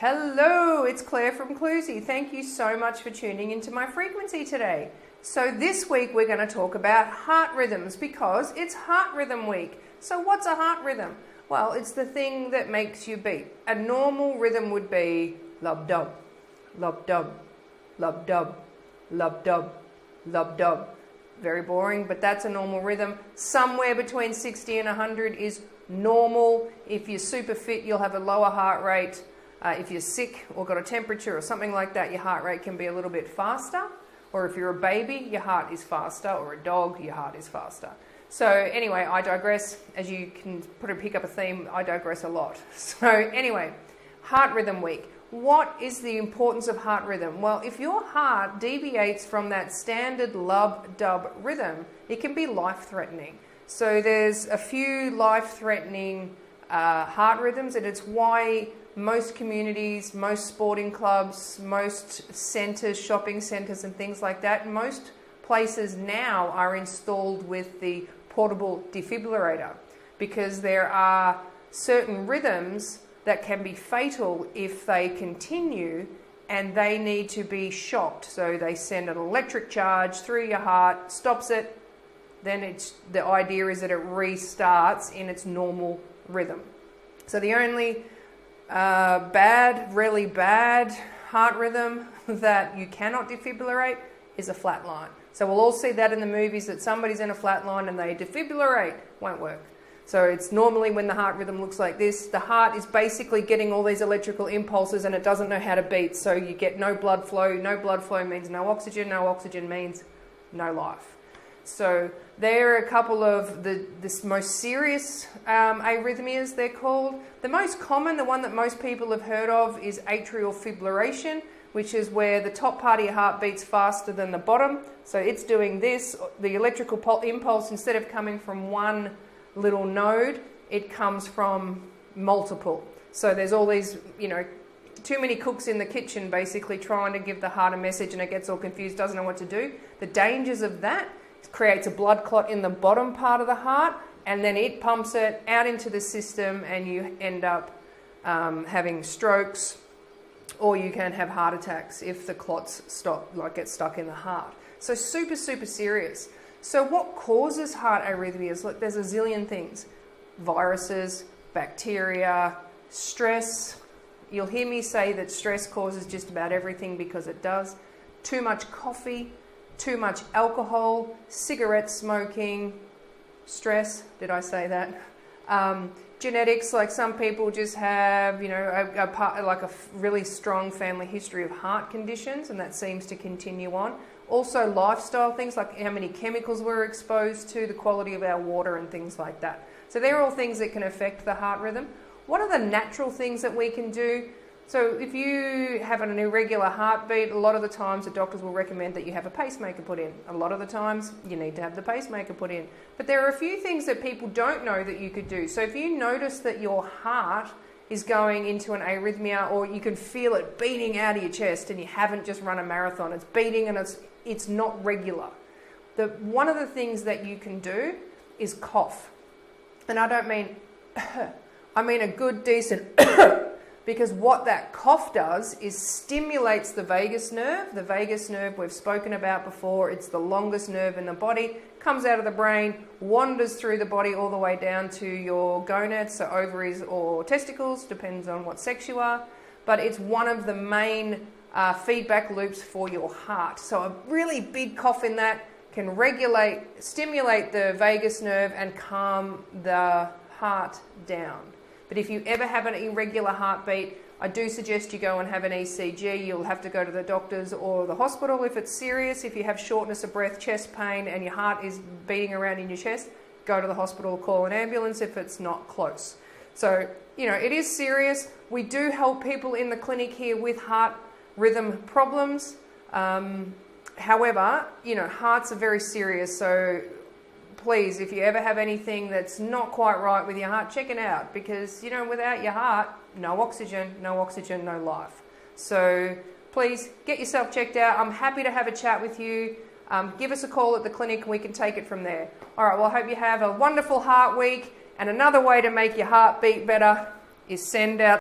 Hello, it's Claire from Cluesy. Thank you so much for tuning into my frequency today. So this week we're going to talk about heart rhythms because it's Heart Rhythm Week. So what's a heart rhythm? Well, it's the thing that makes you beat. A normal rhythm would be lub-dub, lub-dub, lub-dub, lub-dub, lub-dub. Very boring, but that's a normal rhythm. Somewhere between 60 and 100 is normal. If you're super fit, you'll have a lower heart rate. If you're sick or got a temperature or something like that, your heart rate can be a little bit faster. Or if you're a baby, your heart is faster. Or a dog, your heart is faster. So anyway, I digress. As you can pick up a theme, I digress a lot. So anyway, Heart Rhythm Week. What is the importance of heart rhythm? Well, if your heart deviates from that standard lub-dub rhythm, it can be life-threatening. So there's a few life-threatening heart rhythms, and it's why most communities, most sporting clubs, most centres, shopping centres and things like that, most places now are installed with the portable defibrillator because there are certain rhythms that can be fatal if they continue and they need to be shocked. So they send an electric charge through your heart, stops it, then the idea is that it restarts in its normal rhythm. So the only really bad heart rhythm that you cannot defibrillate is a flat line. So we'll all see that in the movies, that somebody's in a flat line and they defibrillate. Won't work. So it's normally when the heart rhythm looks like this, the heart is basically getting all these electrical impulses and it doesn't know how to beat. So you get no blood flow. No blood flow means no oxygen. No oxygen means no life. So there are a couple of the most serious arrhythmias, they're called. The most common, the one that most people have heard of, is atrial fibrillation, which is where the top part of your heart beats faster than the bottom. So it's doing this. The electrical impulse, instead of coming from one little node, it comes from multiple. So there's all these, too many cooks in the kitchen basically trying to give the heart a message and it gets all confused, doesn't know what to do. The dangers of that creates a blood clot in the bottom part of the heart and then it pumps it out into the system and you end up having strokes, or you can have heart attacks if the clots get stuck in the heart. So super, super serious. So what causes heart arrhythmias? Look, there's a zillion things. Viruses, bacteria, stress. You'll hear me say that stress causes just about everything because it does. Too much coffee, too much alcohol, cigarette smoking, stress, did I say that? Genetics, like some people just have, a really strong family history of heart conditions, and that seems to continue on. Also lifestyle things like how many chemicals we're exposed to, the quality of our water and things like that. So they're all things that can affect the heart rhythm. What are the natural things that we can do? So if you have an irregular heartbeat, a lot of the times the doctors will recommend that you have a pacemaker put in. A lot of the times you need to have the pacemaker put in. But there are a few things that people don't know that you could do. So if you notice that your heart is going into an arrhythmia, or you can feel it beating out of your chest and you haven't just run a marathon, it's beating and it's not regular. One of the things that you can do is cough. And I don't mean, I mean a good decent because what that cough does is stimulates the vagus nerve. The vagus nerve we've spoken about before, it's the longest nerve in the body, comes out of the brain, wanders through the body all the way down to your gonads, so ovaries or testicles, depends on what sex you are. But it's one of the main feedback loops for your heart. So a really big cough in that can stimulate the vagus nerve and calm the heart down. But if you ever have an irregular heartbeat, I do suggest you go and have an ECG. You'll have to go to the doctors or the hospital if it's serious. If you have shortness of breath, chest pain, and your heart is beating around in your chest, go to the hospital, call an ambulance if it's not close. So, it is serious. We do help people in the clinic here with heart rhythm problems. However, hearts are very serious. So please, if you ever have anything that's not quite right with your heart, check it out because, without your heart, no oxygen, no life. So please get yourself checked out. I'm happy to have a chat with you. Give us a call at the clinic and we can take it from there. All right, well, I hope you have a wonderful heart week. And another way to make your heart beat better is send out